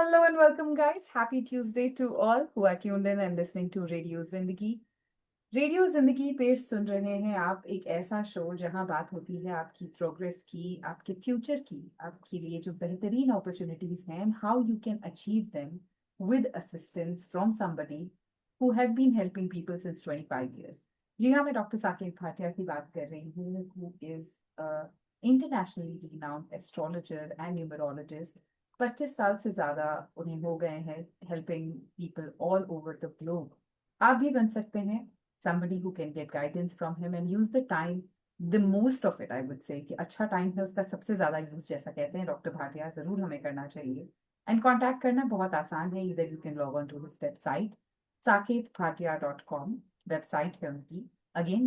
Hello and welcome, guys. Happy Tuesday to all who are tuned in and listening to radio जिंदगी पे सुन रहे हैं आप एक ऐसा शो जहां बात होती है आपकी प्रोग्रेस की, आपके फ्यूचर की, आपके लिए जो बेहतरीन अपॉर्चुनिटीज हैं and how you can achieve them with assistance from somebody who has been helping people since 25 years. जी हाँ, मैं डॉक्टर साकेत भाटिया की बात कर रही हूँ, who is internationally renowned astrologer and numerologist. 25 साल से ज्यादा उन्हें हो गए हैं helping people all over the globe. आप भी बन सकते हैं somebody who can get guidance from him and use the time, the most of it, I would say कि अच्छा टाइम है उसका सबसे ज्यादा यूज जैसा कहते हैं डॉक्टर भाटिया, जरूर हमें करना चाहिए. एंड कॉन्टैक्ट करना बहुत आसान है. इधर you can log on to his website saketbhatia.com. Website है उनकी, again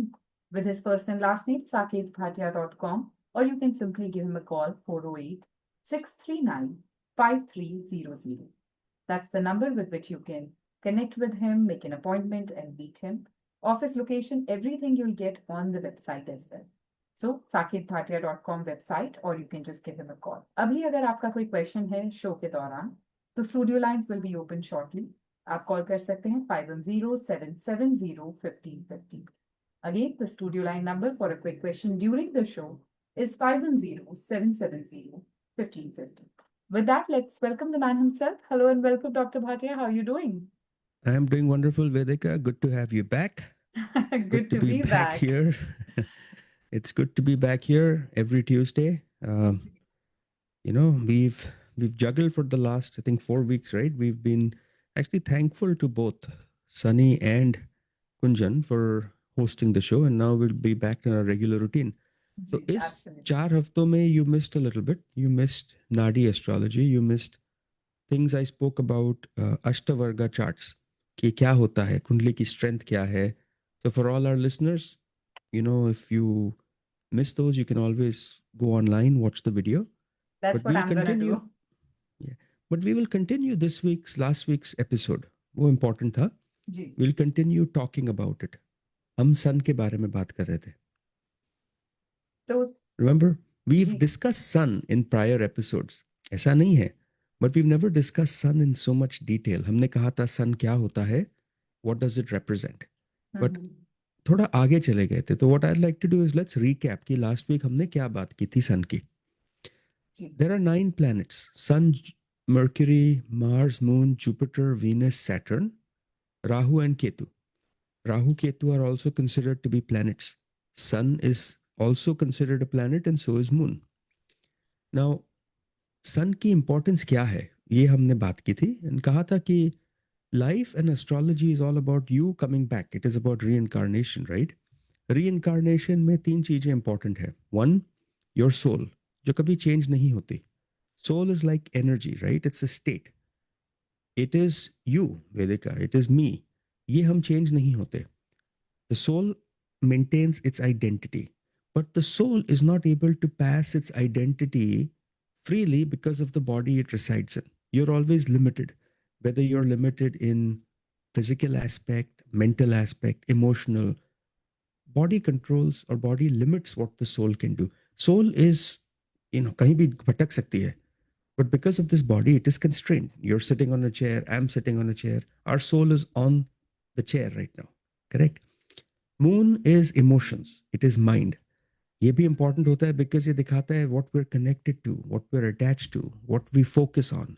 with his first and last name saketbhatia.com, or you can simply give him a call 408-639-5300. That's the number with which you can connect with him, make an appointment, and meet him. Office location, everything you'll get on the website as well. So, saketbhatia.com website, or you can just give him a call. अभी अगर आपका कोई question है show के दौरान, तो studio lines will be open shortly. आप call कर सकते हैं 510-770-1550. Again, the studio line number for a quick question during the show is 510-770-1550. With that, let's welcome the man himself. Hello and welcome, Dr. Bhatia. How are you doing? I'm doing wonderful, Vedika. Good to have you back. Good To to be be back back. here. It's good to be back here every Tuesday. We've juggled for the last, I think, 4 weeks, right? We've been actually thankful to both Sunny and Kunjan for hosting the show, and now we'll be back in our regular routine. So, is Absolutely. 4 हफ्तों में you missed a little bit. You missed Nadi astrology. You missed things I spoke about, Ashtavarga charts. कि क्या होता है, कुंडली की strength क्या है. So for all our listeners, if you miss those, you can always go online, watch the video. That's But what we'll I'm gonna continue. do. Yeah. But we will continue last week's episode. वो important था. जी. We'll continue talking about it. हम sun के बारे में बात कर रहे थे. तो Remember, we've ji. discussed sun in prior episodes. ऐसा नहीं है. But we've never discussed sun in so much detail. हमने कहा था sun क्या होता है, what does it represent. But थोड़ा आगे चले गए थे. तो what I'd like to do is let's recap कि last week हमने क्या बात की थी sun की. जी. There are 9 planets: Sun, Mercury, Mars, Moon, Jupiter, Venus, Saturn, Rahu and Ketu. Rahu, Ketu are also considered to be planets. Sun is also considered a planet and so is Moon. Now, Sun की importance क्या है, ये हमने बात की थी and कहा था कि life and astrology is all about you coming back. It is about reincarnation, right? Reincarnation में 3 चीजें important है. One, your soul, जो कभी change नहीं होती. Soul is like energy, right? It's a state. It is you, Vedika. It is me. ये हम change नहीं होते. The soul maintains its identity, but the soul is not able to pass its identity freely because of the body it resides in. You're always limited, whether you're limited in physical aspect, mental aspect, emotional. Body controls or body limits what the soul can do. Soul is, कहीं भी भटक सकती है. But because of this body, it is constrained. You're sitting on a chair, I'm sitting on a chair. Our soul is on the chair right now. Correct? Moon is emotions. It is mind. ये भी important होता है because ये दिखाता है what we're connected to, what we're attached to, what we focus on.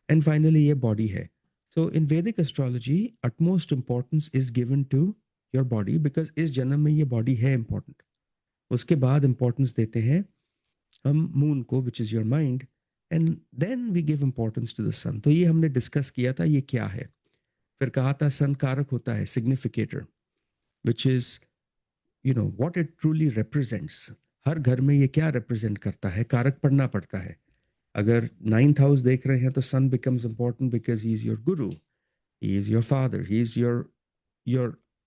And finally, ये body है. So in Vedic astrology, utmost importance is given to your body because इस जन्म में ये body है important. उसके बाद importance देते हैं हम moon को, which is your mind, and then we give importance to the sun. तो ये हमने discuss किया था ये क्या है. फिर कहा था sun कारक होता है, significator, which is what it truly represents. हर घर में ये क्या represent करता है, कारक पढ़ना पड़ता है. अगर 9th house देख रहे हैं तो sun becomes important because he is your guru, he is your father, he is your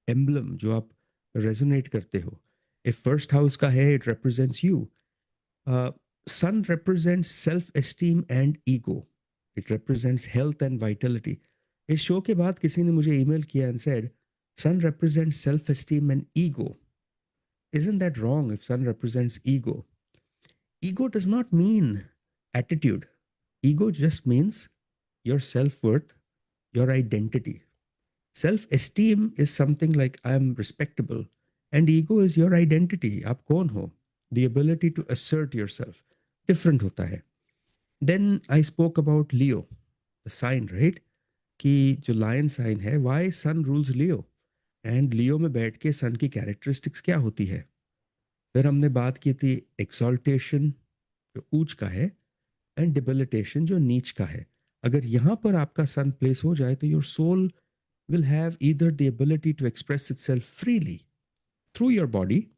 emblem जो आप resonate करते हो. If first house का है, it represents you. Sun represents self-esteem and ego. It represents health and vitality. इस show के बाद किसी ने मुझे ईमेल किया and said, Sun represents self-esteem and ego. Isn't that wrong if Sun represents ego? Ego does not mean attitude. Ego just means your self-worth, your identity. Self-esteem is something like I am respectable, and ego is your identity. आप कौन हो? The ability to assert yourself. Different होता है. Then I spoke about Leo, the sign, right? कि जो lion sign है, why sun rules Leo? And Leo में बैठ के sun की characteristics क्या होती है? फिर हमने बात की थी exaltation जो ऊंच का है and debilitation जो नीच का है. अगर यहाँ पर आपका sun place हो जाए तो your soul will have either the ability to express itself freely through your body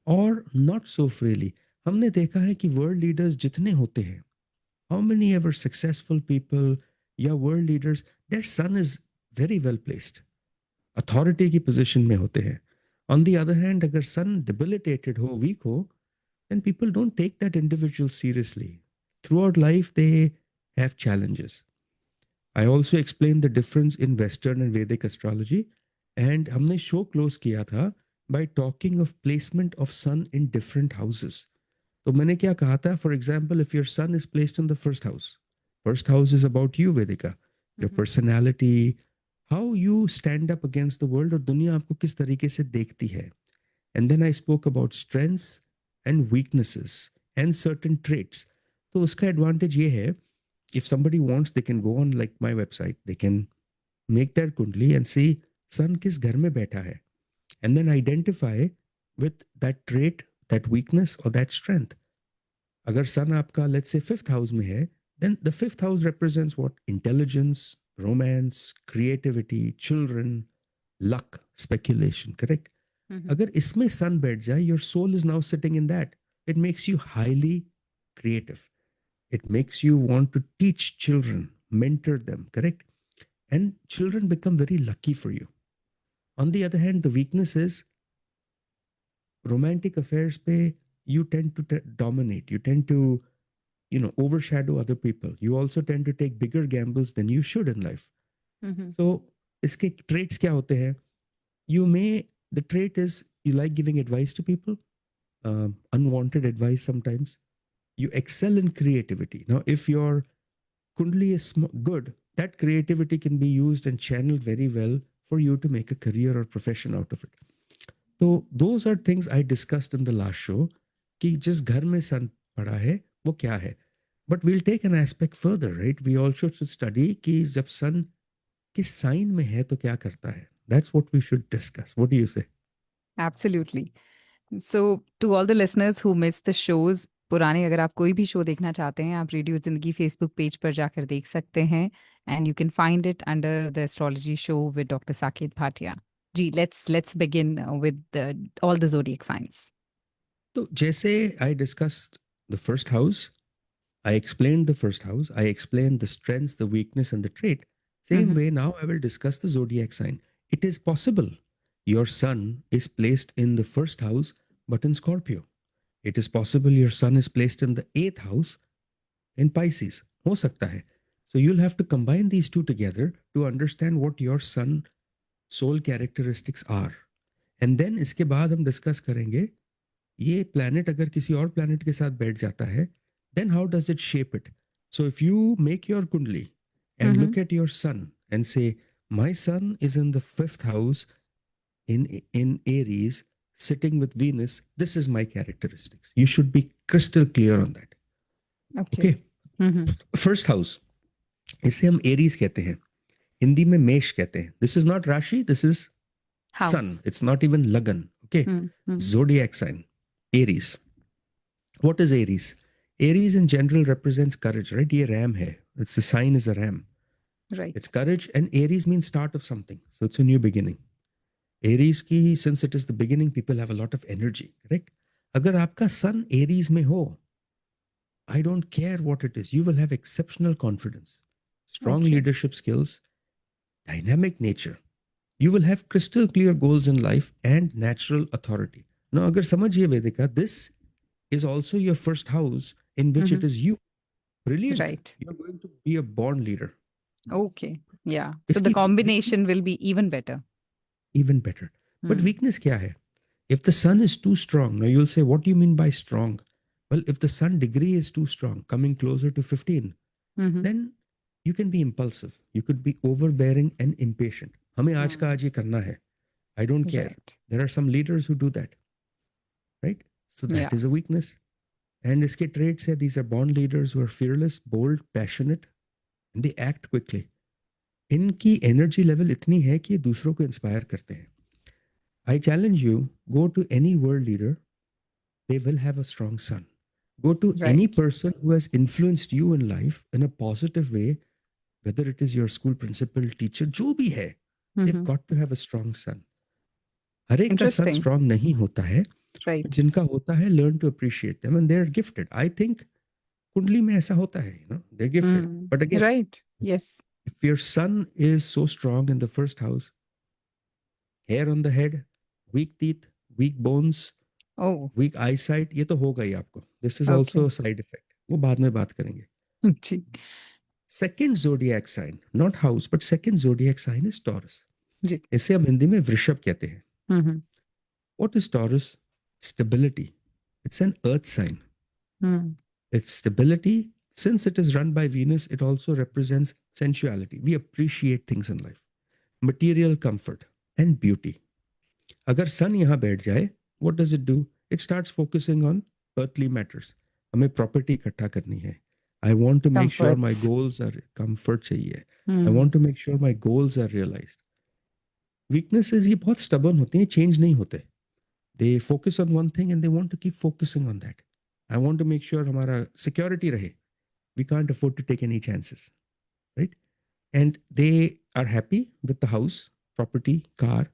or not so freely. हमने देखा है कि वर्ल्ड लीडर्स जितने होते हैं, how many ever successful people या world leaders, their sun is very well placed, authority की position में होते हैं. ऑन द अदर हैंड अगर सन डिबिलिटेटेड हो, वीक हो, then people don't take that individual seriously. Throughout life they have challenges. I also explained the difference in Western and Vedic astrology, and हमने show close किया था by talking of placement of sun in different houses. तो मैंने क्या कहा था? For example, if your sun is placed in the first house is about you, Vedika, your personality, how you stand up against the world, और दुनिया आपको किस तरीके से देखती है. And then I spoke about strengths and weaknesses and certain traits. तो उसका advantage ये है, if somebody wants, they can go on like my website, they can make their kundli and see sun किस घर में बैठा है, and then identify with that trait, that weakness or that strength. अगर sun आपका let's say fifth house में है, then the fifth house represents what? Intelligence, romance, creativity, children, luck, speculation, correct? अगर इसमें sun बैठ जाए, your soul is now sitting in that. It makes you highly creative. It makes you want to teach children, mentor them, correct? And children become very lucky for you. On the other hand, the weakness is romantic affairs pe you tend to dominate. You tend to, overshadow other people. You also tend to take bigger gambles than you should in life. So इसके traits क्या होते हैं? The trait is you like giving advice to people, unwanted advice sometimes. You excel in creativity. Now, if your Kundali is good, that creativity can be used and channeled very well for you to make a career or profession out of it. So those are things I discussed in the last show कि जिस घर में sun पड़ा है वो क्या है. But we'll take an aspect further, right? We also should study कि जब sun किस sign में है तो क्या करता है. That's what we should discuss. What do you say? Absolutely. So, to all the listeners who missed the shows, पुराने अगर आप कोई भी शो देखना चाहते हैं, आप रेडियो जिंदगी फेसबुक पेज पर जाकर देख सकते हैं. And you can find it under the astrology show with doctor Saket Bhatia. जी, let's begin with all the zodiac signs. तो जैसे I discussed the first house, I explained the first house, I explained the strengths, the weakness, and the trait. Same way, now I will discuss the zodiac sign. It is possible your sun is placed in the first house, but in Scorpio. It is possible your sun is placed in the eighth house in Pisces. हो सकता है. So you'll have to combine these two together to understand what your sun soul characteristics are. And then इसके बाद हम discuss करेंगे ये planet अगर किसी और planet के साथ बैठ जाता है, then how does it shape it? So if you make your kundli and look at your sun and say, my sun is in the fifth house in Aries, sitting with Venus, this is my characteristics. You should be crystal clear on that. Okay. First house, इसे हम Aries कहते हैं. हिंदी में मेष कहते हैं. This is not Rashi, this is sun. It's not even Lagan. Okay. Zodiac sign, Aries. What is Aries? Aries in general represents courage, right? ये ram है. It's the sign is a ram. Right. It's courage, and Aries means start of something. So it's a new beginning. Aries की, since it is the beginning, people have a lot of energy, correct? अगर आपका sun Aries में हो, I don't care what it is, you will have exceptional confidence, strong leadership skills, dynamic nature. You will have crystal clear goals in life and natural authority. Now, अगर समझिए वेदिका, this is also your first house in which it is you. Brilliant. Right. You're going to be a born leader. Okay. Yeah. So the combination will be even better. Even better. But weakness क्या है? If the sun is too strong, now you'll say, what do you mean by strong? Well, if the sun degree is too strong, coming closer to 15, then You can be impulsive, you could be overbearing and impatient. हमें आज का Hmm. आज ये करना है. I don't care. Right. There are some leaders who do that, right? So Yeah. that is a weakness. And इसके traits है, these are born leaders who are fearless, bold, passionate, and they act quickly. इनकी energy level इतनी है कि ये दूसरों को inspire करते हैं. I challenge you, go to any world leader, they will have a strong sun. Go to any Right. person who has influenced you in life in a positive way, whether it is your school principal, teacher, जो भी है, they've Mm-hmm. got to have a strong sun. हर एक का सन Interesting. Strong नहीं होता है. Right. जिनका होता है, learn to appreciate them and they're gifted. I think कुंडली में ऐसा होता है, they're gifted. Mm. But again, Right. Yes. if your sun is so strong in the first house, hair on the head, weak teeth, weak bones, Oh, weak eyesight, ये तो होगा ही आपको. This is also okay. a side effect. वो बाद में बात करेंगे. जी. Second zodiac sign, not house, but second zodiac sign is Taurus. जी. इसे हम हिंदी में वृषभ कहते हैं. Mm-hmm. What is Taurus? Stability. It's an earth sign. Mm. It's stability. Since it is run by Venus, it also represents sensuality. We appreciate things in life, material comfort, and beauty. अगर सन यहाँ बैठ जाए, what does it do? It starts focusing on earthly matters. हमें property इकट्ठा करनी है. I want to make sure my Comforts. goals are comfort चाहिए. I Mm. want to make sure my goals are realized. Weaknesses ये बहुत stubborn होते हैं, change नहीं होते. They focus on one thing and they want to keep focusing on that. I want to make sure हमारा security रहे. We can't afford to take any chances, right? And they are happy with the house, property, car.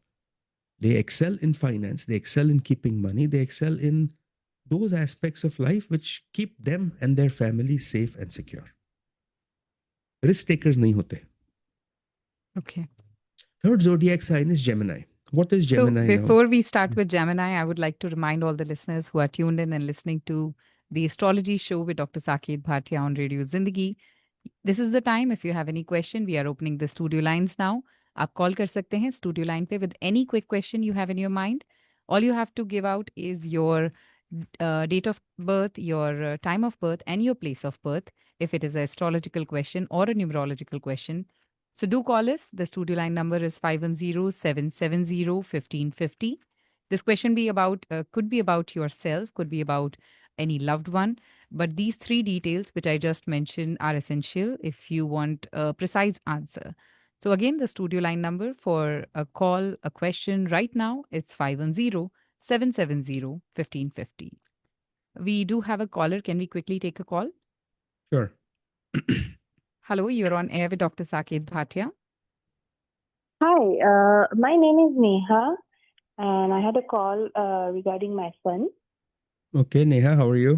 They excel in finance. They excel in keeping money. They excel in those aspects of life which keep them and their family safe and secure. Risk takers nahi hote. Okay. Third zodiac sign is Gemini. What is So Gemini now? before we start with Gemini, I would like to remind all the listeners who are tuned in and listening to the astrology show with Dr. Saket Bhatia on Radio Zindagi. This is the time. If you have any question, we are opening the studio lines now. आप call कर सकते हैं studio line पे with any quick question you have in your mind. All you have to give out is your date of birth, your time of birth, and your place of birth. If it is an astrological question or a numerological question, so do call us. The studio line number is 510-770-1550. This question be about could be about yourself, could be about any loved one, but these three details which I just mentioned are essential if you want a precise answer. So again, the studio line number for a call, a question right now, it's 510-770-1550. We do have a caller. Can we quickly take a call? Sure. Hello, you're on air with Dr. Saket Bhatia. Hi, my name is Neha, and I had a call regarding my son. Okay, Neha, how are you?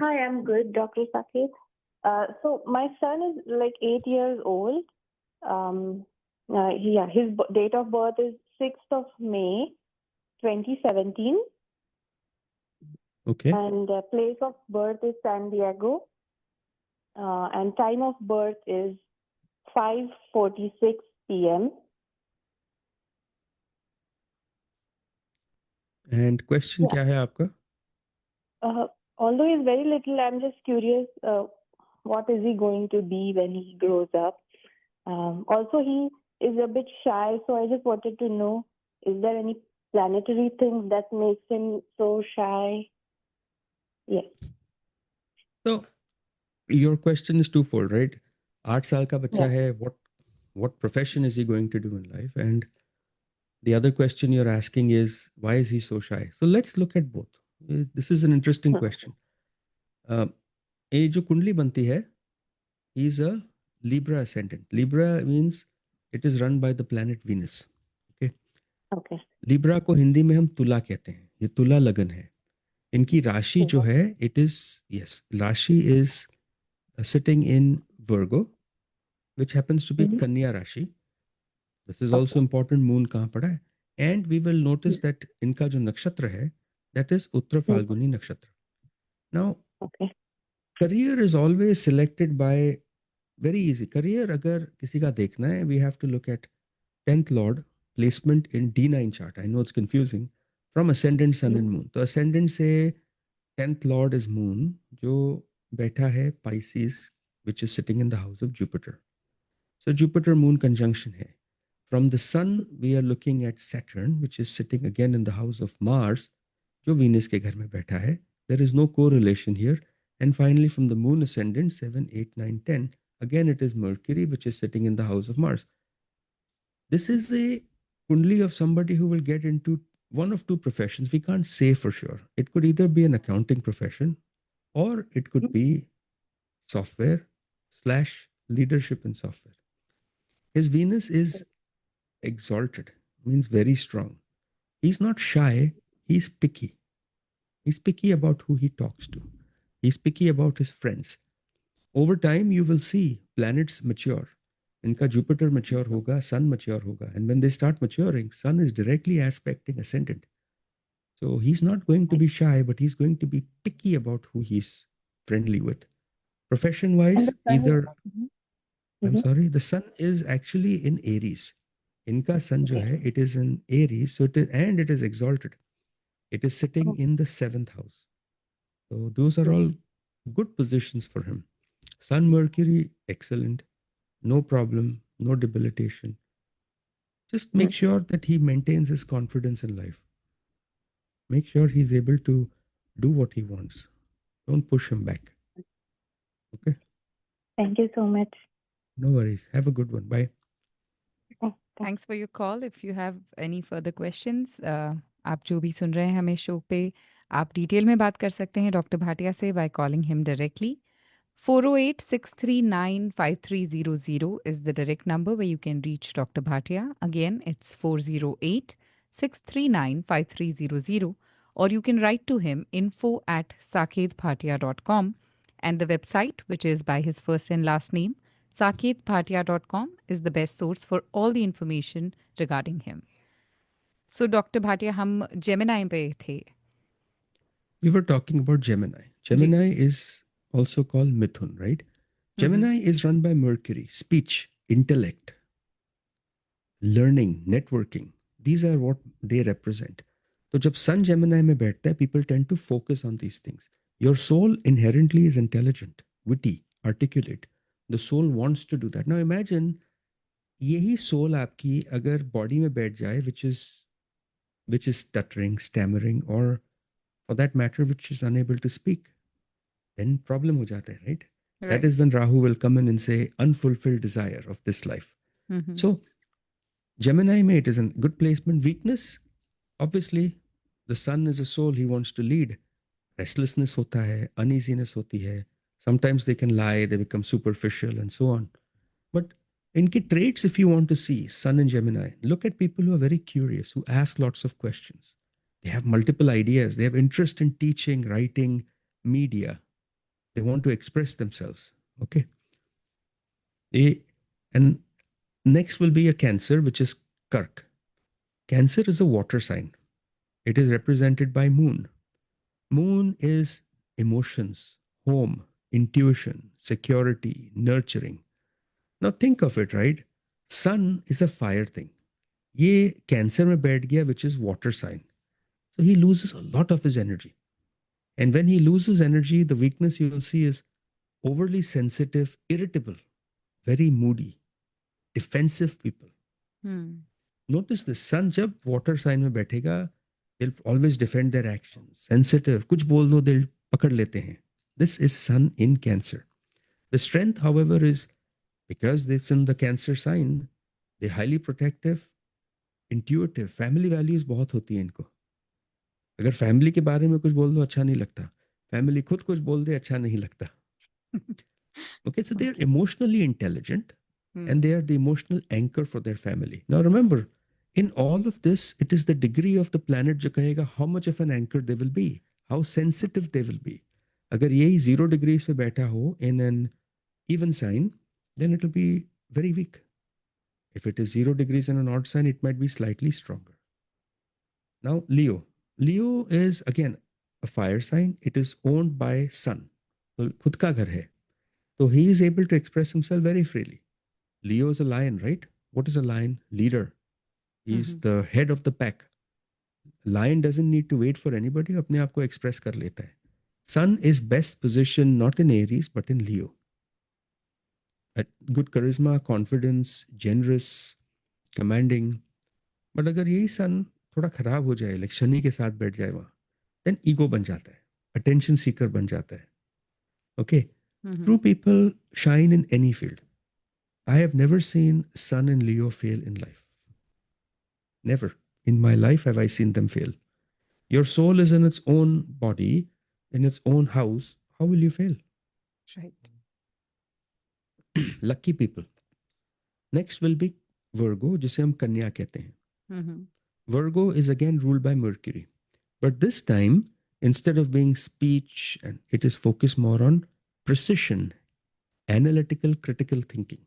Hi, I'm good, Dr. Saket. So my son is like 8 years old. His date of birth is 6th of May, 2017, Okay. and place of birth is San Diego, and time of birth is 5:46 p.m. And question Yeah. क्या है आपका? Although he's very little, I'm just curious, what is he going to be when he grows up? Also, he is a bit shy, so I just wanted to know, is there any planetary thing that makes him so shy? Yes. So your question is twofold, right? 8 साल का बच्चा Yeah. है, what profession is he going to do in life? And the other question you're asking is, why is he so shy? So let's look at both. This is an interesting question. ये जो कुंडली बनती है, he is a Libra ascendant. Libra means it is run by the planet Venus. Okay. Okay. Libra को हिंदी में हम तुला कहते हैं. ये तुला लगन है. इनकी राशि जो है, it is, yes, राशि is sitting in Virgo, which happens to be Mhm. Kanya Rashi. This is Okay. also important. Moon कहाँ पड़ा है? And we will notice that इनका जो नक्षत्र है, that is Uttar Falguni nakshatra. Now, Okay. career is always selected by very easy. Career अगर किसी का देखना है, we have to look at 10th lord placement in D9 chart. I know it's confusing. From ascendant sun and moon. तो ascendant से 10th lord is moon, जो बैठा है Pisces which is sitting in the house of Jupiter. So Jupiter moon conjunction hai. From the sun, we are looking at Saturn, which is sitting again in the house of Mars, जो Venus के घर में बैठा है. There is no correlation here. And finally, from the moon ascendant, 7, 8, 9, 10, again it is Mercury, which is sitting in the house of Mars. This is a kundli of somebody who will get into one of two professions. We can't say for sure. It could either be an accounting profession or it could be software slash leadership in software. His Venus is exalted, means very strong. He's not shy, he's picky. He's picky about who he talks to. He's picky about his friends. Over time, you will see planets mature. इनका Jupiter mature होगा, Sun mature होगा. And when they start maturing, Sun is directly aspecting ascendant. So he's not going to be shy, but he's going to be picky about who he's friendly with. Profession-wise, And the sun is. either, I'm Mhm. sorry, the Sun is actually in Aries. इनका Sun जो है, it is in Aries, so and it is exalted. It is sitting in the 7th house. So those are all good positions for him. Sun, Mercury, excellent. No problem, no debilitation. Just make sure that he maintains his confidence in life. Make sure he's able to do what he wants. Don't push him back. Okay? Thank you so much. No worries. Have a good one. Bye. Thanks for your call if you have any further questions आप जो भी सुन रहे हैं हमें show पे आप detail में बात कर सकते हैं डॉक्टर भाटिया से by calling him directly 408-639-5300 is the direct number where you can reach Dr. Bhatia. Again, it's 408-639-5300 or you can write to him info@saketbhatia.com and the website, which is by his first and last name, saketbhatia.com is the best source for all the information regarding him. So, Dr. Bhatia, हम Gemini पे थे. We were talking about Gemini. Gemini is also called Mithun, right? Gemini is run by Mercury. Speech, intellect, learning, networking. These are what they represent. So जब Sun Gemini में बैठता है, people tend to focus on these things. Your soul inherently is intelligent, witty, articulate. The soul wants to do that. Now imagine यही soul आपकी अगर body में बैठ जाए, which is stuttering, stammering, or for that matter, which is unable to speak, then problem हो जाता है, right? That is when Rahu will come in and say, unfulfilled desire of this life. So Gemini में it is a good placement. Weakness, obviously, the Sun is a soul, he wants to lead. Restlessness होता है, uneasiness होती है. Sometimes they can lie, they become superficial and so on. But इनके traits, if you want to see, Sun and Gemini, look at people who are very curious, who ask lots of questions. They have multiple ideas. They have interest in teaching, writing, media. They want to express themselves. Okay. And next will be a Cancer, which is Kark. Cancer is a water sign. It is represented by Moon. Moon is emotions, home, intuition, security, nurturing. Now think of it, right? Sun is a fire thing. ये Cancer में बैठ गया, which is water sign. So he loses a lot of his energy. And when he loses energy, the weakness you will see is overly sensitive, irritable, very moody, defensive people. Notice the Sun जब water sign में बैठेगा, they'll always defend their actions. Sensitive, कुछ बोल दो, they'll पकड़ लेते हैं. This is Sun in Cancer. The strength, however, is because it's in the Cancer sign, they're highly protective, intuitive. Family values बहुत होती हैं इनको. अगर फैमिली के बारे में कुछ बोल दो अच्छा नहीं लगता, फैमिली खुद कुछ बोल दे अच्छा नहीं लगता. Okay, so they're emotionally intelligent and they are the emotional anchor for their family. Now remember, in all of this, it is the degree of the planet जो कहेगा how much of an anchor they will be, how sensitive they will be. अगर यही 0 degrees पे बैठा हो in an even sign, then it will be very weak. If it is 0 degrees in an odd sign, it might be slightly stronger. Now, Leo. Leo is again a fire sign. It is owned by Sun. So, खुद का घर है. So he is able to express himself very freely. Leo is a lion, right? What is a lion? Leader. He's the head of the pack. Lion doesn't need to wait for anybody. अपने आप को express कर लेता है. Sun is best positioned not in Aries but in Leo. good charisma, confidence, generous, commanding. But अगर यही सन थोड़ा खराब हो जाए, लाइक शनि के साथ बैठ जाए वहाँ, देन ईगो बन जाता है, अटेंशन सीकर बन जाता है. Okay, true people shine in any field. I have never seen sun in Leo fail in life. Never in my life have I seen them fail. Your soul is in its own body, in its own house. How will you fail? Right. Lucky people. Next will be Virgo, जिसे हम कन्या कहते हैं. Virgo is again ruled by Mercury. But this time, instead of being speech, and it is focused more on precision, analytical, critical thinking.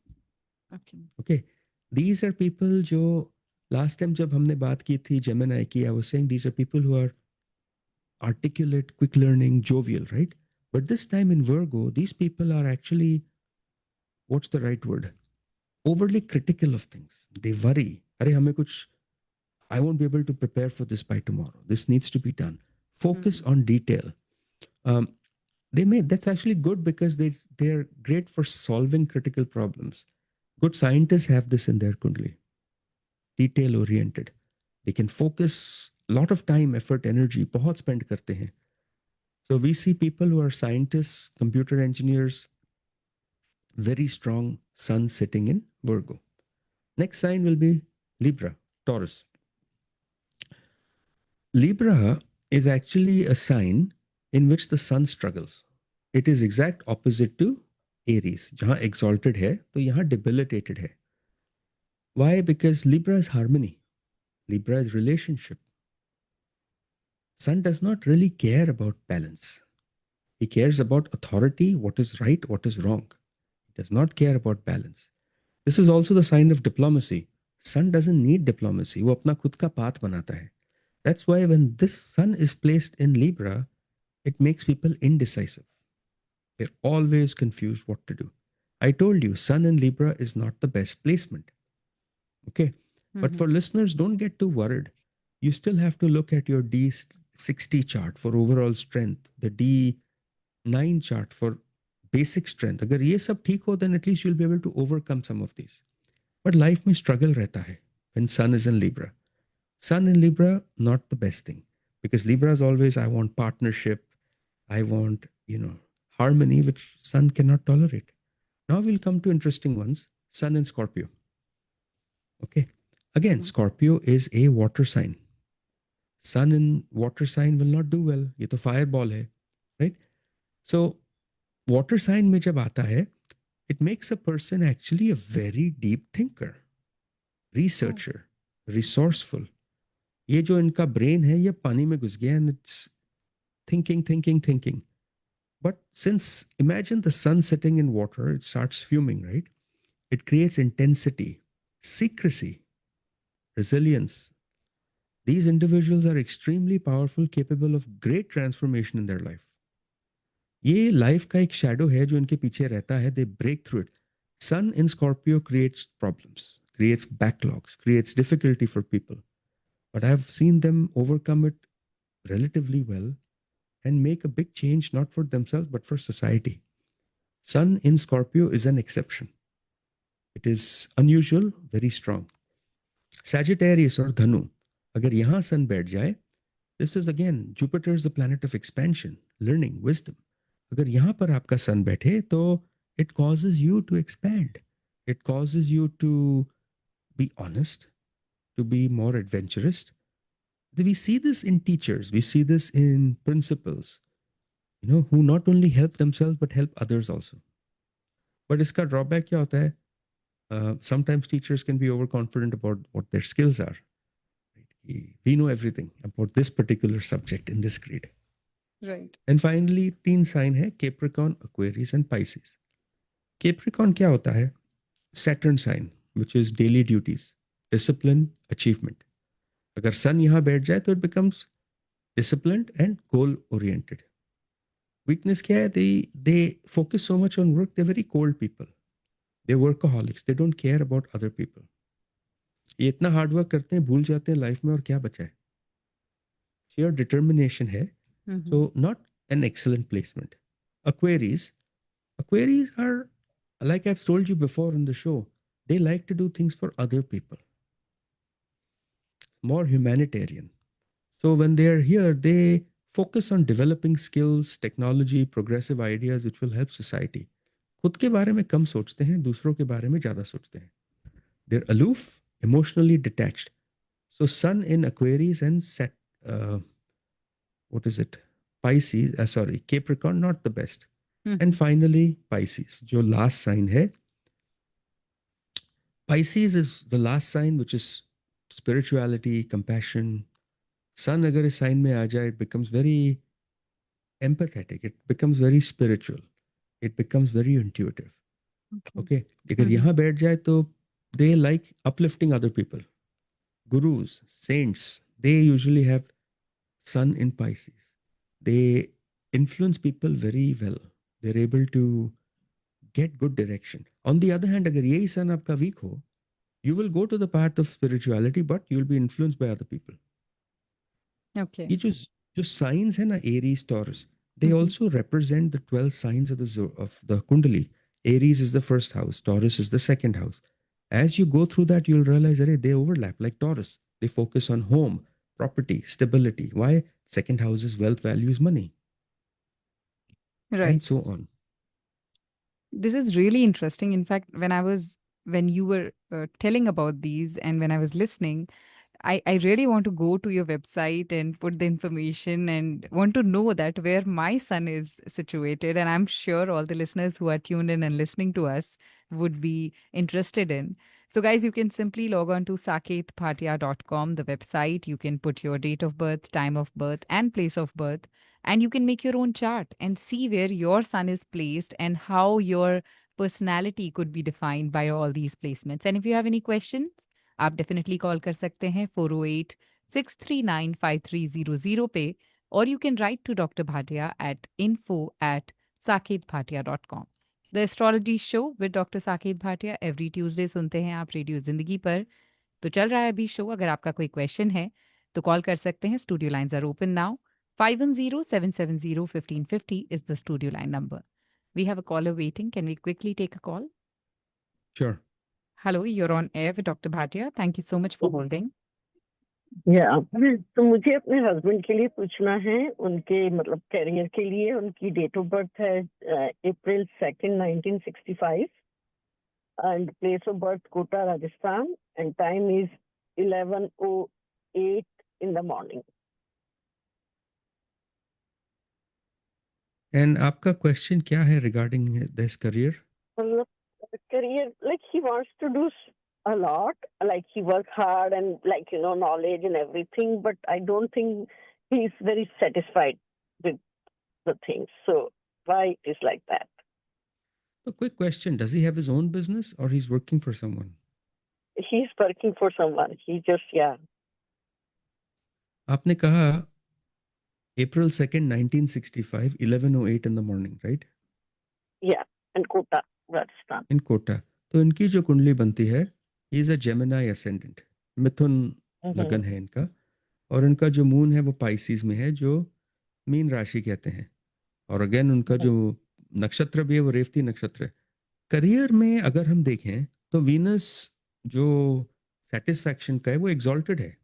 Okay. Okay. These are people जो last time जब हमने बात की थी Gemini की, I was saying these are people who are articulate, quick learning, jovial, right? But this time in Virgo, these people are actually, what's the right word? Overly critical of things. They worry. अरे हमें कुछ, I won't be able to prepare for this by tomorrow. This needs to be done. Focus on detail. That's actually good because they're great for solving critical problems. Good scientists have this in their kundli. Detail oriented. They can focus a lot of time, effort, energy. बहुत spend करते हैं. So we see people who are scientists, computer engineers, very strong sun sitting in Virgo. Next sign will be Libra, Taurus. Libra is actually a sign in which the sun struggles. It is exact opposite to Aries. जहाँ exalted है तो यहाँ debilitated है. Why? Because Libra is harmony. Libra is relationship. Sun does not really care about balance. He cares about authority, what is right, what is wrong. He does not care about balance. This is also the sign of diplomacy. Sun doesn't need diplomacy. वो अपना खुद का path बनाता है. That's why when this sun is placed in Libra, it makes people indecisive. They're always confused what to do. I told you, sun in Libra is not the best placement. Okay. But for listeners, don't get too worried. You still have to look at your D60 chart for overall strength, the D9 chart for basic strength. अगर ये सब ठीक हो, then at least you'll be able to overcome some of these. But life में struggle रहता है when sun is in Libra. Sun in Libra, not the best thing. Because Libra is always, I want partnership, I want, harmony, which sun cannot tolerate. Now we'll come to interesting ones. Sun in Scorpio. Okay. Again, Scorpio is a water sign. Sun in water sign will not do well. ये तो fireball है, right? So, water sign में जब आता है, it makes a person actually a very deep thinker, researcher, resourceful. ये जो इनका brain है, ये पानी में घुस गया and it's thinking. But since, imagine the sun sitting in water, it starts fuming, right? It creates intensity, secrecy, resilience. These individuals are extremely powerful, capable of great transformation in their life. ये life का एक shadow है जो इनके पीछे रहता है. They break through it. Sun in Scorpio creates problems, creates backlogs, creates difficulty for people. But I've seen them overcome it relatively well and make a big change, not for themselves, but for society. Sun in Scorpio is an exception. It is unusual, very strong. Sagittarius or Dhanu, अगर यहाँ sun बैठ जाए, this is again, Jupiter is the planet of expansion, learning, wisdom. अगर यहाँ पर आपका sun बैठे, तो it causes you to expand. It causes you to be honest, to be more adventurous. We see this in teachers, we see this in principals, who not only help themselves but help others also. But इसका drawback क्या होता है? Sometimes teachers can be overconfident about what their skills are. We know everything about this particular subject in this grade. Right. And finally, 3 sign है Capricorn, Aquarius and Pisces. Capricorn क्या होता है? Saturn sign, which is daily duties, discipline, achievement. अगर sun यहाँ बैठ जाए तो it becomes disciplined and goal oriented. Weakness क्या है? They focus so much on work. They're very cold people. They're workaholics. They don't care about other people. ये इतना hard work करते हैं, भूल जाते हैं लाइफ में और क्या बचा है. Sheer determination है. So not an excellent placement. Aquarius are like I've told you before in the show, they like to do things for other people, more humanitarian. So when they're here, they focus on developing skills, technology, progressive ideas which will help society. खुद के बारे में कम सोचते हैं, दूसरों के बारे में ज़्यादा सोचते हैं. They're aloof, emotionally detached. So Sun in Aquarius and what is it? Pisces, sorry, Capricorn, not the best. And finally, Pisces, जो last sign है. Pisces is the last sign, which is spirituality, compassion. Sun अगर इस sign में आ जाए, it becomes very empathetic. It becomes very spiritual. It becomes very intuitive. Okay. अगर यहाँ बैठ जाए तो they like uplifting other people. Gurus, saints, they usually have Sun in Pisces. They influence people very well. They're able to get good direction. On the other hand, अगर यही Sun आपका weak हो, you will go to the path of spirituality, but you will be influenced by other people. Okay. ये जो signs है ना, Aries, Taurus, they also represent the 12 signs of the Kundali. Aries is the first house, Taurus is the second house. As you go through that, you'll realize that they overlap. Like Taurus, they focus on home, property, stability. Why? Second house is wealth, values, money, and Right. so on. This is really interesting. In fact, when you were telling about these and when I was listening, I really want to go to your website and put the information and want to know that where my son is situated. And I'm sure all the listeners who are tuned in and listening to us would be interested in. So, guys, you can simply log on to saketbhatia.com, the website. You can put your date of birth, time of birth, and place of birth. And you can make your own chart and see where your sun is placed and how your personality could be defined by all these placements. And if you have any questions, आप definitely call कर सकते हैं 408-639-5300 पे और you can write to doctor Bhatia at info@saketbhatia.com. The astrology show with doctor Saket Bhatia every Tuesday सुनते हैं आप radio जिंदगी पर. तो चल रहा है अभी शो. अगर आपका कोई क्वेश्चन है तो कॉल कर सकते हैं. Studio lines are open now. 510-770-1550 is the studio line number. We have a caller waiting. Can we quickly take a call? Sure. Hello, you're on air with Dr. Bhatia. Thank you so much for holding. तो मुझे अपने husband के लिए पूछना है, उनके मतलब career के लिए. उनकी डेट ऑफ बर्थ है April 2nd, 1965 and place of birth Kota, Rajasthan, and time is 11:08 in the morning. And आपका क्वेश्चन क्या है regarding this career? Career, like he wants to do a lot, like he works hard and like knowledge and everything, but I don't think he's very satisfied with the things. So why it is like that? A quick question, does he have his own business or he's working for someone? He's working for someone. He just आपने कहा April 2nd, 1965, 11:08 in the morning, right? and Kota, Rajasthan. In Kota. तो इनकी जो कुंडली बनती है, he is a Gemini ascendant. मिथुन लगन है इनका, और इनका जो मून है वो पाइसिस में है, जो मीन राशि कहते हैं. और अगेन उनका जो नक्षत्र भी है वो रेवती नक्षत्र है. करियर में अगर हम देखें तो वीनस जो सेटिस्फैक्शन का है वो एग्जॉल्टेड है.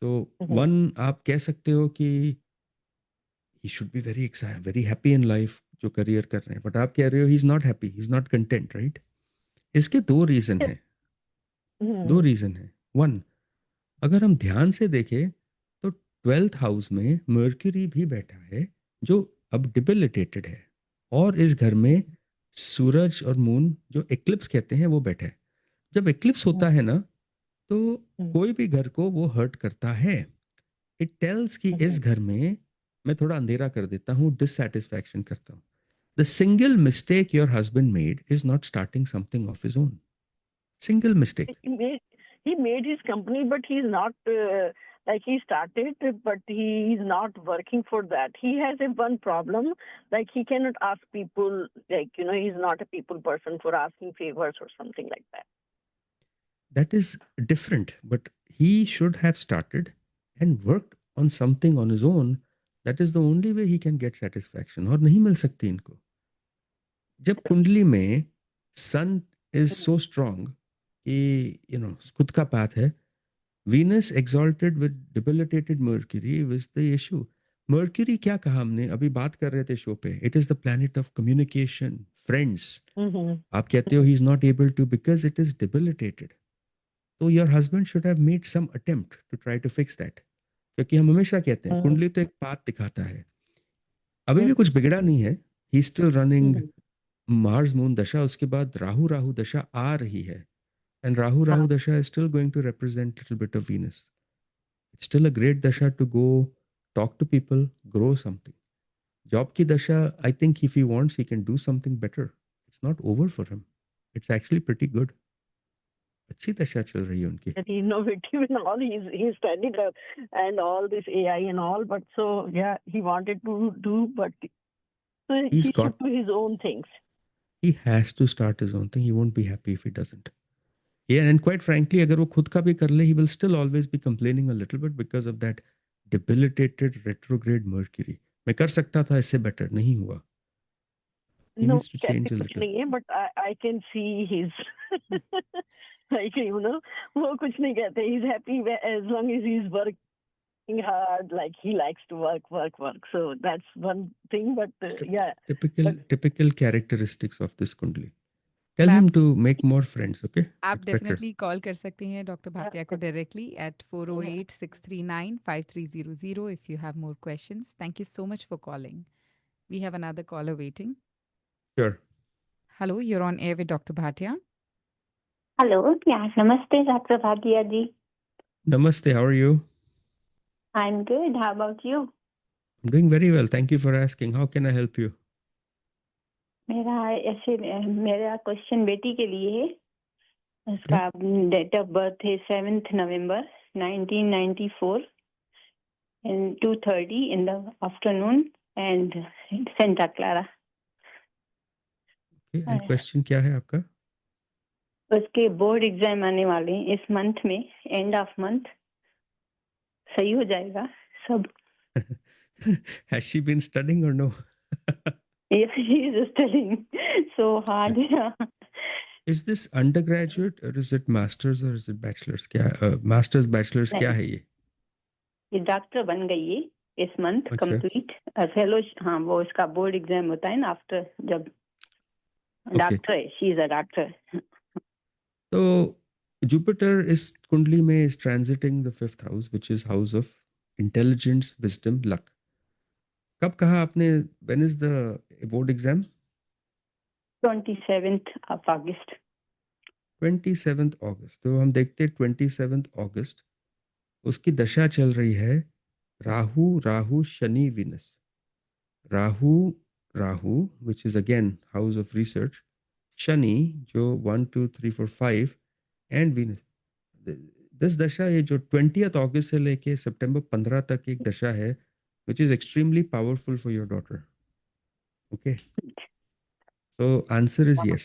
तो वन आप कह सकते हो कि he should be very excited, very happy in life जो करियर कर रहे हैं, बट आप कह रहे हो he is not happy, he is not content, right? इसके दो रीजन हैं. दो रीजन है. वन, अगर हम ध्यान से देखें तो 12th हाउस में मर्क्यूरी भी बैठा है जो अब डिबिलिटेटेड है, और इस घर में सूरज और मून जो एक्लिप्स कहते हैं वो बैठा है. जब एक्लिप्स होता है ना तो कोई भी घर को वो हर्ट करता है. इट टेल्स कि इस घर में मैं थोड़ा अंधेरा कर देता हूँ, डिससैटिस्फैक्शन करता हूँ. The single mistake your husband made is not starting something of his own. Single mistake. He made his company, but he's not like he started, but he is not working for that. He has one problem, like he cannot ask people, like he's not a people person for asking favors or something like that. That is different, but he should have started and worked on something on his own. That is the only way he can get satisfaction. और नहीं मिल सकती इनको. जब कुंडली में सन is so strong कि खुद का पाथ है. Venus exalted with debilitated Mercury was the issue. Mercury क्या कहा हमने अभी बात कर रहे थे शो पे, it is the planet of communication, friends. Mm-hmm. आप कहते हो he is not able to because it is debilitated. तो your husband should have made some attempt to try to fix that. क्योंकि हम हमेशा कहते हैं कुंडली तो एक पाथ दिखाता है. अभी भी कुछ बिगड़ा नहीं है. He still running Mars moon दशा, उसके बाद राहु राहु दशा आ रही है. एंड राहु राहु दशा is still going to represent little bit of Venus. It's still a great dasha to go talk to people, grow something. Job की दशा, I think if he wants, he can do something better. It's not over for him. It's actually pretty good. अच्छी दशा चल रही है उनकी. That innovative and all, he's studied and all this AI and all, but so yeah, he wanted to do, but so he He's got, should do his own things. he has to start his own thing. He won't be happy if he doesn't. Yeah, and quite frankly, अगर वो खुद का भी कर ले, he will still always be complaining a little bit because of that debilitated retrograde Mercury. मैं कर सकता था इससे better, नहीं हुआ. He No, needs to change कैसे a कुछ little. नहीं है, but I can see his like वो कुछ नहीं कहते. He's happy as long as he's working hard, like he likes to work. So that's one thing, but yeah. Typical characteristics of this kundali. Tell ma'am him to make more friends, okay? आप It's better. Definitely call कर सकती हैं doctor Bhatia को directly at 408-639-5300 if you have more questions. Thank you so much for calling. We have another caller waiting. Sure. Hello, you're on air with Dr. Bhatia. Hello, yeah, Namaste, Dr. Bhatia ji. Namaste, how are you? I'm good. How about you? I'm doing very well. Thank you for asking. How can I help you? मेरा question बेटी के लिए है. उसका date of birth है 7th November 1994 and 2:30 in the afternoon and Santa Clara. Okay, and question क्या है आपका? उसके बोर्ड एग्जाम आने वाले हैं इस मंथ में, एंड ऑफ मंथ. सही हो जाएगा सब. Has she been studying or no? Yes, he is studying so hard. Is this undergraduate or is it masters or is it bachelor's? क्या masters bachelor's क्या है ये? ये डॉक्टर बन गई है इस मंथ अच्छा. Complete fellow. हाँ, वो उसका बोर्ड एग्जाम होता है ना आफ्टर, जब डॉक्टर है. She is a doctor. So Jupiter is Kundli में is transiting the 5th house, which is house of intelligence, wisdom, luck. कब कहा आपने? When is the board exam? 27th of August. 27th August. तो हम देखते हैं 27th August. उसकी दशा चल रही है Rahu Rahu Shani Venus. Rahu Rahu which is again house of research. Shani जो 1 2 3 4 5 एंड वीनस. दिस दशा ये जो 20th August से लेके सितंबर 15 तक एक दशा है which is extremely powerful for your daughter. Okay. So answer is yes.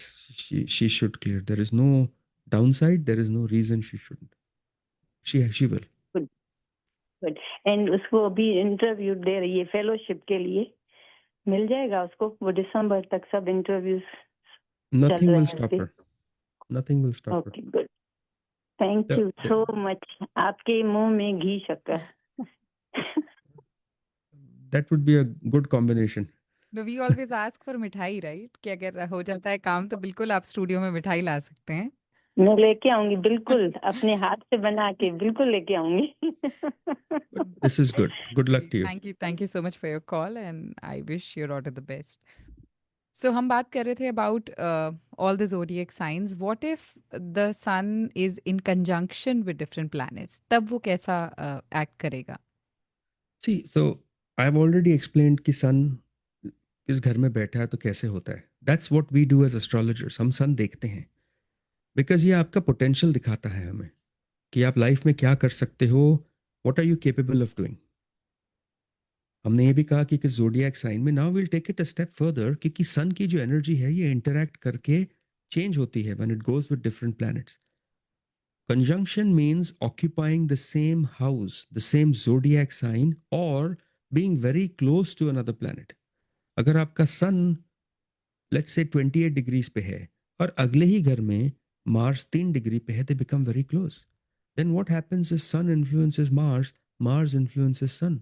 She should clear. There is no downside. There is no reason she shouldn't. She will. Good. And उसको अभी interview दे रही है फेलोशिप के लिए. मिल जाएगा उसको. वो दिसंबर तक सब interviews Nothing will stop her. Nothing will stop her. Okay, good. Thank you so much. आपके मुंह में घी शक्कर. That would be a good combination. No, we always ask for मिठाई, right? कि अगर हो जाता है काम तो बिल्कुल आप स्टूडियो में मिठाई ला सकते हैं. मैं लेके आऊंगी बिल्कुल. अपने हाथ से बना के बिल्कुल लेके आऊंगी. This is good. Good luck to you. Thank you so much for your call and I wish your daughter the best. So हम बात कर रहे थे about all the zodiac signs. What if the sun is in conjunction with different planets? तब वो कैसा act करेगा? See, so I've already explained कि sun किस घर में बैठा है तो कैसे होता है. That's what we do as astrologers. हम sun देखते हैं because ये आपका potential दिखाता है हमें कि आप लाइफ में क्या कर सकते हो. What are you capable of doing? हमने ये भी कहा कि जोडियक साइन में now will take it a step further क्योंकि सन की जो एनर्जी है ये इंटरैक्ट करके चेंज होती है when it goes with different planets. Conjunction means occupying the same house, the same zodiac sign और being very close to another planet. अगर आपका सन लेट्स से 28 डिग्रीज पे है और अगले ही घर में मार्स 3 डिग्री पे है, they become very close. Then what happens is sun influences Mars, Mars influences sun.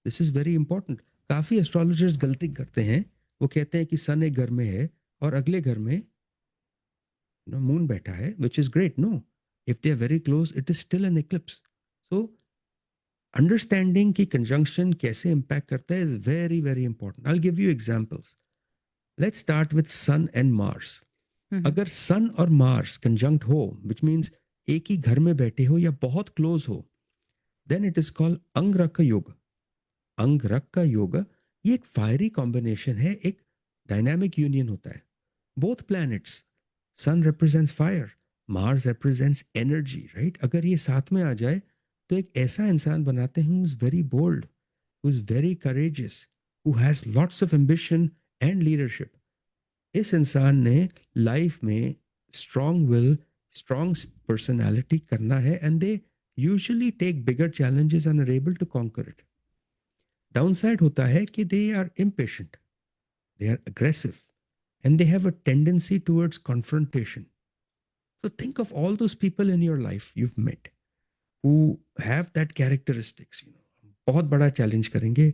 This is very important. काफी एस्ट्रोलॉजर्स गलती करते हैं. वो कहते हैं कि सन एक घर में है और अगले घर में मून बैठा है, which is great. No, if they are very close, it is still an eclipse. So understanding कि conjunction कैसे impact करता है is very very important. I'll give you examples. Let's start with Sun and Mars. अगर Sun और Mars conjunct हो, which means एक ही घर में बैठे हो या बहुत close हो, then it is called अंगरका योग. अंगरका योग ये एक fiery combination है, एक dynamic union होता है. Both planets, Sun represents fire, Mars represents energy, right? अगर ये साथ में आ जाए तो एक ऐसा इंसान बनाते हैं who is very bold, who is very courageous, who has lots of ambition and leadership. इस इंसान ने लाइफ में strong will, strong personality करना है, and they usually take bigger challenges and are able to conquer it. Downside होता है कि they are impatient, they are aggressive, and they have a tendency towards confrontation. So think of all those people in your life you've met who have that characteristics. बहुत बड़ा challenge करेंगे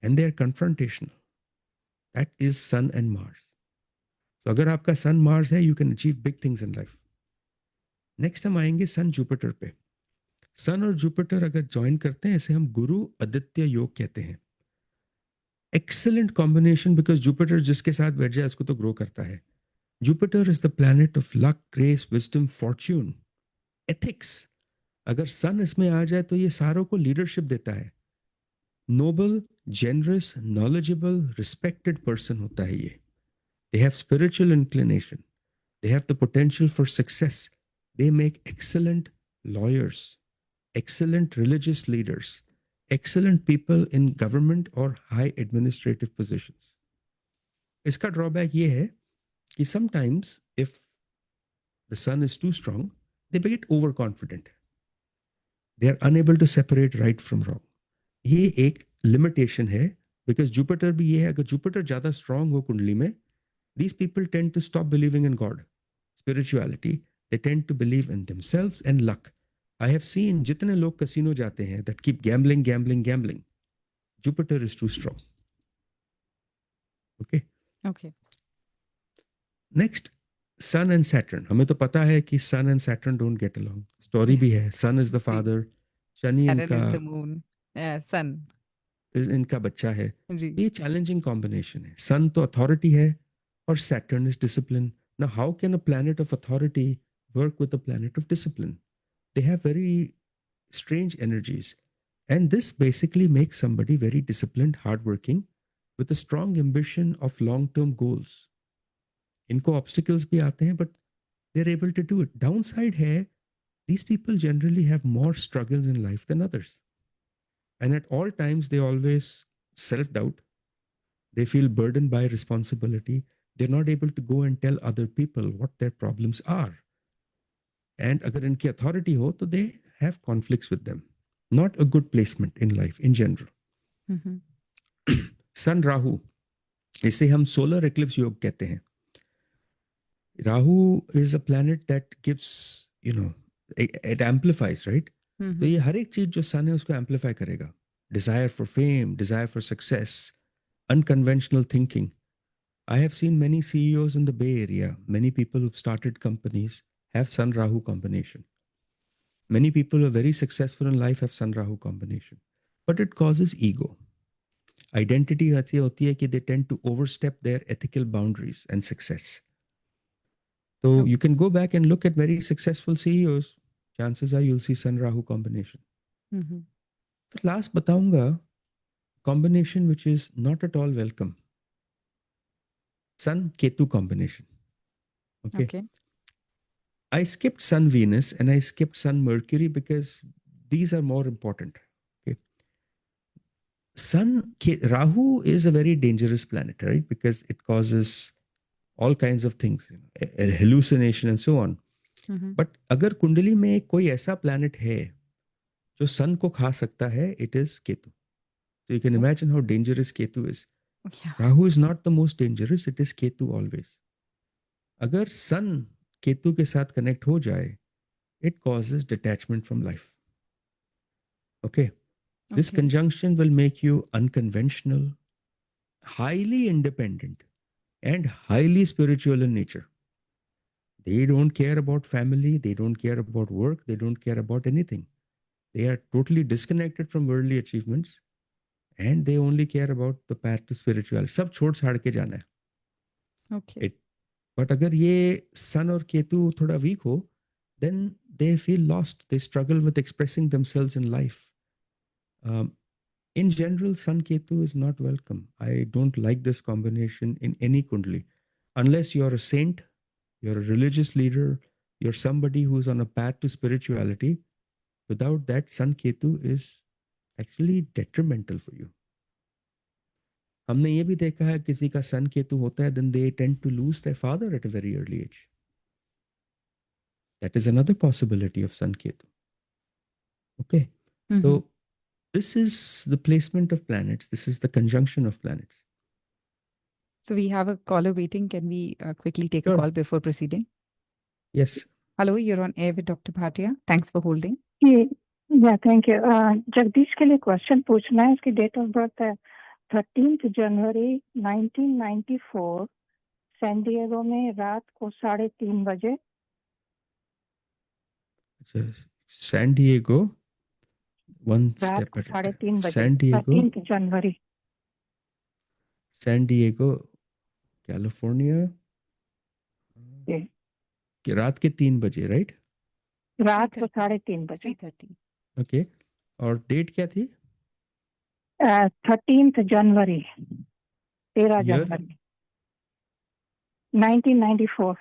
and they are confrontational. That is Sun and Mars. So अगर आपका Sun Mars है, you can achieve big things in life. Next हम आएंगे Sun Jupiter पे. Sun और Jupiter अगर join करते हैं, इसे हम गुरु आदित्य योग कहते हैं. Excellent combination because Jupiter जिसके साथ बैठ जाए उसको तो grow करता है. Jupiter is the planet of luck, grace, wisdom, fortune, ethics. अगर सन इसमें आ जाए तो ये सारों को लीडरशिप देता है. Noble, generous, knowledgeable, respected person होता है ये. They have spiritual inclination, they have the potential for success, they make excellent lawyers, excellent religious leaders, excellent people in government or high administrative positions. इसका drawback ये है कि sometimes if the sun is too strong, they get overconfident. They are unable to separate right from wrong. ये एक limitation है because Jupiter भी ये है, अगर Jupiter ज़्यादा strong हो कुंडली में, these people tend to stop believing in God, spirituality. They tend to believe in themselves and luck. I have seen जितने लोग casino जाते हैं that keep gambling, gambling, gambling. Jupiter is too strong. Okay. Okay. Next, Sun and Saturn. हमें तो पता है कि Sun and Saturn don't get along. Story भी है. Sun is the father. Shani Saturn इनका is the moon. Sun. इनका बच्चा है. जी. ये challenging combination है. Sun तो authority है और Saturn is discipline. Now, how can a planet of authority work with a planet of discipline? They have very strange energies. And this basically makes somebody very disciplined, hardworking, with a strong ambition of long-term goals. इनको obstacles भी आते हैं, but they're able to do it. Downside है, these people generally have more struggles in life than others. And at all times, they always self-doubt. They feel burdened by responsibility. They're not able to go and tell other people what their problems are. And अगर इनकी authority हो, तो they have conflicts with them. Not a good placement in life in general. Sun Rahu, इसे हम solar eclipse योग कहते हैं. Rahu is a planet that gives, it amplifies, right? तो ये हर एक चीज जो sun है उसको amplify करेगा. Desire for fame, desire for success, unconventional thinking. I have seen many CEOs in the Bay Area, many people who've started companies have Sun Rahu combination. Many people who are very successful in life have Sun Rahu combination. But it causes ego. Identity ऐसी होती है कि they tend to overstep their ethical boundaries and success. So you can go back and look at very successful CEOs. Chances are you'll see Sun Rahu combination. But last बताऊंगा combination which is not at all welcome. Sun Ketu combination. Okay. I skipped Sun Venus and I skipped Sun Mercury because these are more important. Okay. Rahu is a very dangerous planet, right? Because it causes all kinds of things, hallucination and so on. But अगर कुंडली में कोई ऐसा planet है जो sun को खा सकता है, it is Ketu. So you can imagine how dangerous Ketu is. Yeah. Rahu is not the most dangerous, it is Ketu always. अगर सन केतु के साथ कनेक्ट हो जाए, it causes detachment from life. Okay. This Okay. conjunction will make you unconventional, highly independent, and highly spiritual in nature. They don't care about family, they don't care about work, they don't care about anything. They are totally disconnected from worldly achievements and they only care about the path to spirituality. सब छोड़ छाड़ के जाना है. Okay. It, but अगर ये sun और केतु थोड़ा weak हो, then they feel lost. They struggle with expressing themselves in life. Um, in general, Sun Ketu is not welcome. I don't like this combination in any kundli. Unless you're a saint, you're a religious leader, you're somebody who's on a path to spirituality. Without that, Sun Ketu is actually detrimental for you. हमने ये भी देखा है किसी का सन केतु होता है then they tend to lose their father at a very early age. That is another possibility of sun ketu. Okay. Mhm. So this is the placement of planets. This is the conjunction of planets. So we have a caller waiting. Can we quickly take a Sure. call before proceeding? Yes. Hello, you're on air with Dr. Bhatia. Thanks for holding. या thank you Jagdish के लिए question पूछना है. इसकी date of birth है 13 जनवरी 1994, San Diego में रात को 3:30 बजे. San Diego, one रात step को at a 3:30 time. बजे, San Diego, 13 जनवरी. San Diego, California. जी. कि रात के 3 बजे, राइट? रात को 3:30 बजे. 3:30. ओके. और डेट क्या थी? 13 जनवरी, 13 Year? जनवरी 1994.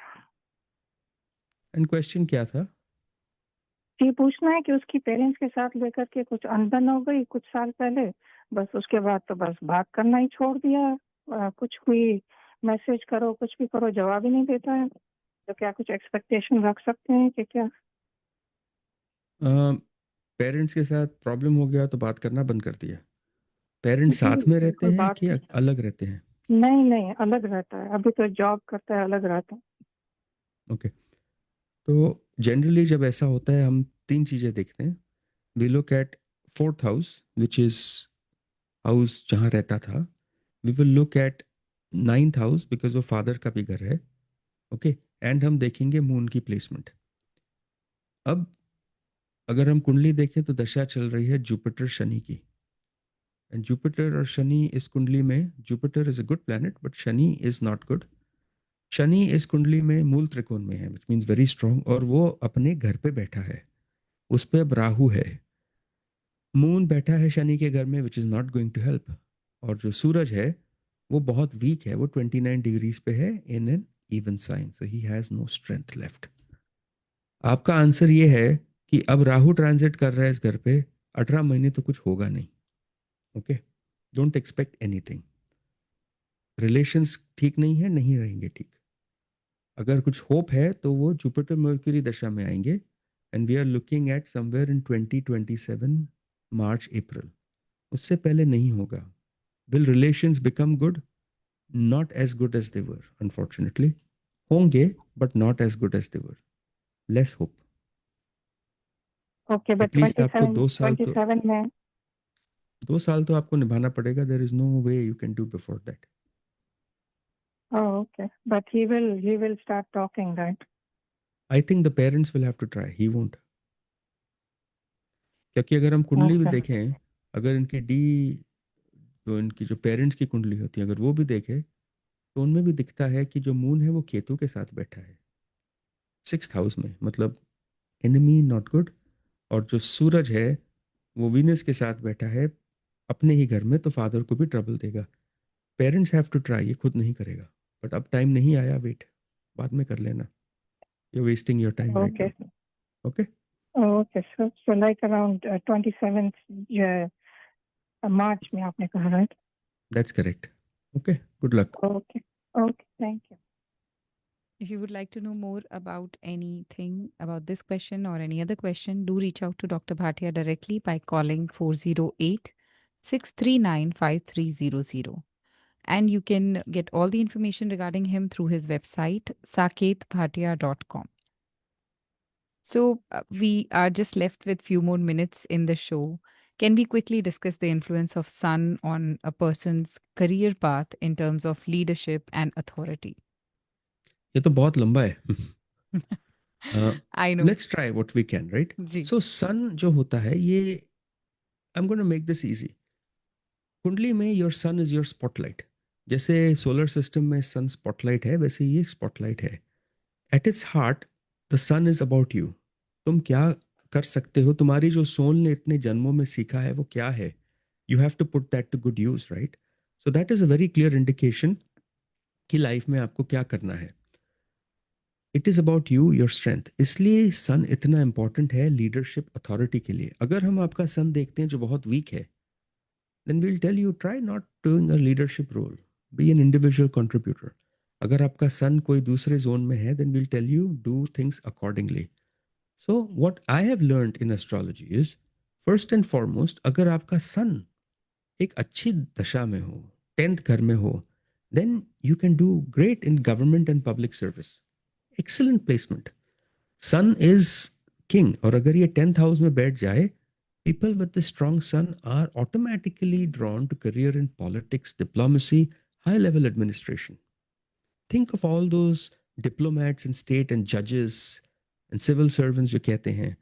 एंड क्वेश्चन क्या था? ये पूछना है कि उसकी पेरेंट्स के साथ लेकर के कुछ अनबन हो गई कुछ साल पहले, बस उसके बाद तो बस बात करना ही छोड़ दिया. कुछ हुई, मैसेज करो, कुछ भी करो, जवाब ही नहीं देता है. तो क्या कुछ एक्सपेक्टेशन रख सकते हैं कि क्या? पेरेंट्स के साथ प्रॉब्लम हो गया तो बात करना बंद कर दिया. पेरेंट्स जी, साथ में रहते बिल्कुल हैं बात कि अलग रहते हैं? नहीं नहीं, अलग रहता है. अभी तो जॉब करता है, अलग रहता है. ओके. तो जनरली जब ऐसा होता है हम 3 चीज़ें देखते हैं. We look at fourth house which is house जहाँ रहता था. We will look at ninth house because वो फादर का भी घर है. ओके. एंड हम देखेंगे मून की प्लेसमेंट. अब अगर हम कुंडली देखें तो दशा चल रही है जुपिटर शनि की. एंड जुपिटर और शनि इस कुंडली में, Jupiter is a good planet but Shani is not good. Shani इस कुंडली में मूल त्रिकोण में है विच मीन्स वेरी स्ट्रांग और वो अपने घर पे बैठा है. उस पे अब राहु है. मून बैठा है शनि के घर में which is not going to help. और जो सूरज है वो बहुत वीक है. वो 29 डिग्रीज पे है in an even sign. So he has no strength left. आपका आंसर ये है कि अब राहु ट्रांजिट कर रहा है इस घर पे. 18 महीने तो कुछ होगा नहीं. Okay. Don't expect anything. Relations ठीक नहीं है, नहीं रहेंगे ठीक. अगर कुछ होप है तो वो जुपिटर मर्क्यूरी दशा में आएंगे. And we are looking at somewhere in 2027 March April. उससे पहले नहीं होगा. Will relations become good? Not as good as they were unfortunately. होंगे but not as good as they were. Less hope. Okay, but at least आपको 27 में 2 साल तो आपको निभाना पड़ेगा. There is no way you can do before that. Okay, but he will start talking, right? I think the parents will have to try. He won't. क्योंकि अगर हम कुंडली भी ओके. देखें, अगर इनकी डी, जो इनकी जो पेरेंट्स की कुंडली होती है अगर वो भी देखें तो उनमें भी दिखता है कि जो मून है वो केतु के साथ बैठा है 6th हाउस में. मतलब एनिमी नॉट गुड. और जो सूरज है वो वीनस के साथ बैठा है अपने ही घर में, तो फादर को भी ट्रबल देगा. Parents have to try. ये खुद नहीं करेगा. बट अब टाइम नहीं आया. वेट, बाद में कर लेना. You wasting your time right okay. Now. Okay. Okay, so like around 27 मार्च में आपने कहा, right? That's correct. Okay. Good luck. Okay. Okay, thank you. If you would like to know more about anything about this question or any other question, do reach out to Dr. Bhatia directly by calling 408 639 5300. And you can get all the information regarding him through his website, saketbhatia.com. So we are just left with few more minutes in the show. Can we quickly discuss the influence of Sun on a person's career path in terms of leadership and authority? ये तो बहुत लंबा है. I know. Let's try what we can, right? Ji. So sun जो होता है ये, I'm going to make this easy. कुंडली में your sun is your spotlight. जैसे सोलर सिस्टम में सन स्पॉटलाइट है, वैसे ये स्पॉटलाइट है. At its heart the sun is about you. तुम क्या कर सकते हो, तुम्हारी जो सोल ने इतने जन्मों में सीखा है वो क्या है. You have to put that to good use, right? So that is a very clear indication कि लाइफ में आपको क्या करना है. It is about you, your strength. इसलिए सन इतना इंपॉर्टेंट है लीडरशिप अथॉरिटी के लिए. अगर हम आपका सन देखते हैं जो बहुत वीक है, then we'll tell you try not doing a leadership role, be an individual contributor. अगर आपका सन कोई दूसरे जोन में है, then we'll tell you do things accordingly. So what I have learned in astrology is, first and foremost, अगर आपका सन एक अच्छी दशा में हो, 10th घर में हो, then you can do great in government and public service. Excellent placement. Sun is king. और अगर ये 10th house में बैठ जाए, people with the strong sun are automatically drawn to career in politics, diplomacy, high level administration. Think of all those diplomats in state and judges and civil servants जो कहते हैं,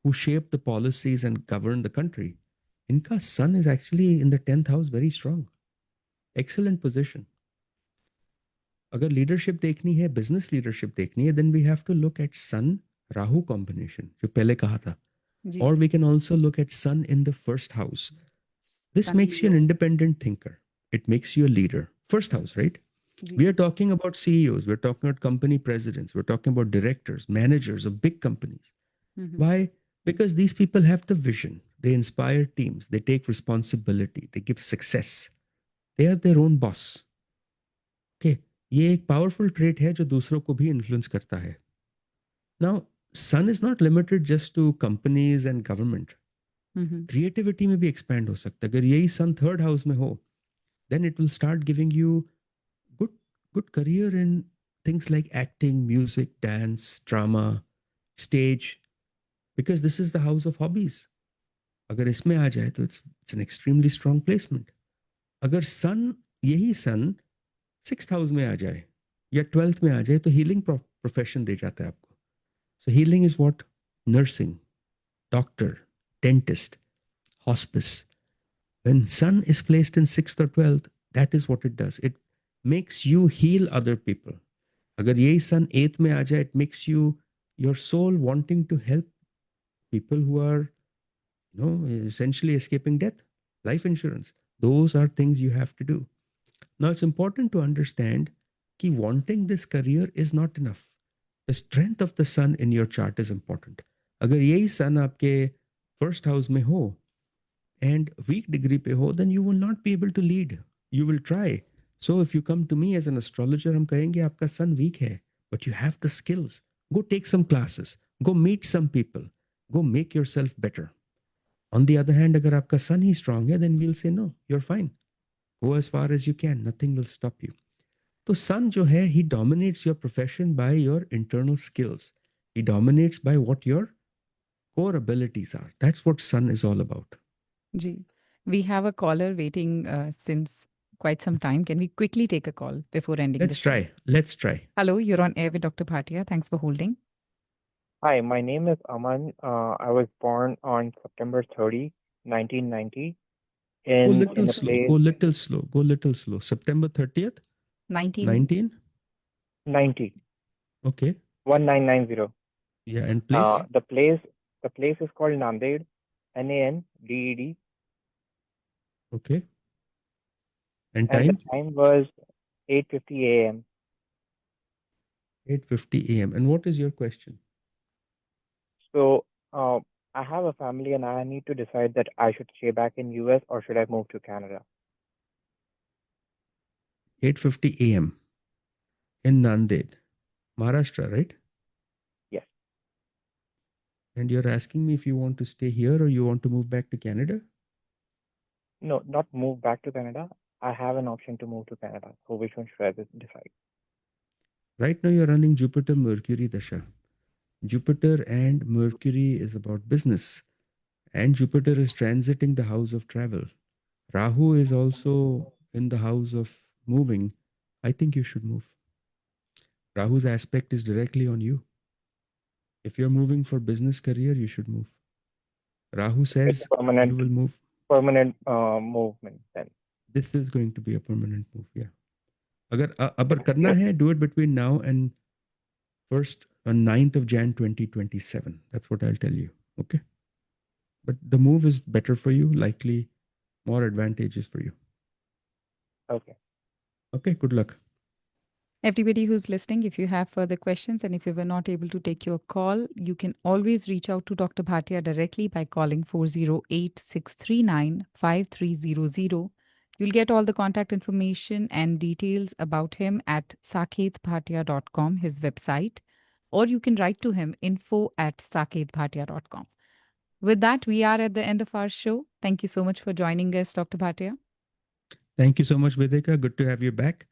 who shape the policies and govern the country. इनका sun is actually in the 10th house very strong. Excellent position. अगर leadership देखनी है, business leadership देखनी है, then we have to look at sun Rahu combination जो पहले कहा था. जी. Or we can also look at sun in the first house. This Sun makes you an Leo. independent thinker. It makes you a leader. First house, right? Ji. We are talking about CEOs. We're talking about company presidents. We're talking about directors, managers of big companies. Mhm. Why? Because these people have the vision. They inspire teams. They take responsibility. They give success. They are their own boss. Okay. ये एक powerful trait है जो दूसरों को भी influence करता है. Now, sun is not limited just to companies and government. Mhm. Creativity में भी एक्सपैंड हो सकता है. अगर यही सन थर्ड हाउस में हो, then it will start giving you good good career in things like acting, music, dance, drama, stage, because this is the house of hobbies. अगर इसमें आ जाए तो it's an extremely strong placement. अगर sun यही सन sixth house में आ जाए या ट्वेल्थ में आ जाए तो हीलिंग प्रोफेशन दे जाता है आपको. सो healing is what? Nursing, doctor, dentist, hospice. When sun is placed in 6th or 12th, that is what it does. It makes you heal other people. अगर यही sun 8th में आ जाए, it makes you, your soul wanting to help people who are, essentially escaping death. Life insurance. Those are things you have to do. Now it's important to understand that wanting this career is not enough. The strength of the sun in your chart is important. अगर यही sun आपके first house में हो, and weak degree pe ho, then you will not be able to lead. You will try. So if you come to me as an astrologer, hum kahenge aapka sun weak hai, but you have the skills. Go take some classes. Go meet some people. Go make yourself better. On the other hand, agar aapka sun hi strong hai, then we'll say no, you're fine. Go as far as you can. Nothing will stop you. So sun jo hai, he dominates your profession by your internal skills. He dominates by what your core abilities are. That's what sun is all about. Ji. We have a caller waiting since quite some time. Can we quickly take a call before ending Let's the show? try. Let's try. Hello, you're on air with Dr. Bhatia. Thanks for holding. Hi, my name is Aman. I was born on September 30, 1990 Go in little the slow. place Go little slow. Go little slow. September 30th, 19. 90, Okay. 1990. Yeah, and place. The place is called Nanded, Nanded, Okay. And and the time? time was 8:50 a.m. 8:50 a.m. And what is your question? So I have a family and I need to decide that I should stay back in US or should I move to Canada. 8:50 a.m. in Nanded, Maharashtra, right? Yes. And you're asking me if you want to stay here or you want to move back to Canada? No, not move back to Canada. I have an option to move to Canada. So which one should I decide? Right now, you're running Jupiter Mercury Dasha. Jupiter and Mercury is about business, and Jupiter is transiting the house of travel. Rahu is also in the house of moving. I think you should move. Rahu's aspect is directly on you. If you're moving for business career, you should move. Rahu It's says a you will move. permanent movement then. This is going to be a permanent move. Yeah. अगर करना है, do it between now and 9th of Jan 2027. That's what I'll tell you. Okay. But the move is better for you, likely more advantageous for you. Okay. Okay. Good luck. Everybody who's listening, if you have further questions and if we were not able to take your call, you can always reach out to Dr. Bhatia directly by calling 408 639 5300. You'll get all the contact information and details about him at saketbhatia.com, his website, or you can write to him info@saketbhatia.com. With that, we are at the end of our show. Thank you so much for joining us, Dr. Bhatia. Thank you so much, Vedika. Good to have you back.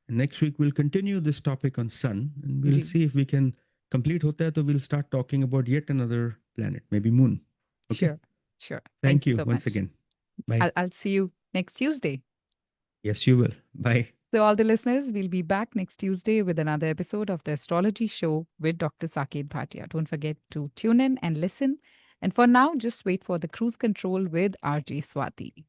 And next week, we'll continue this topic on Sun and we'll Ji. see if we can complete hota hai, to we'll start talking about yet another planet, maybe Moon. Okay. Sure. Thank you so once much. again. Bye. I'll see you next Tuesday. Yes, you will. Bye. So, all the listeners, we'll be back next Tuesday with another episode of the Astrology Show with Dr. Saket Bhatia. Don't forget to tune in and listen. And for now, just wait for the cruise control with RJ Swati.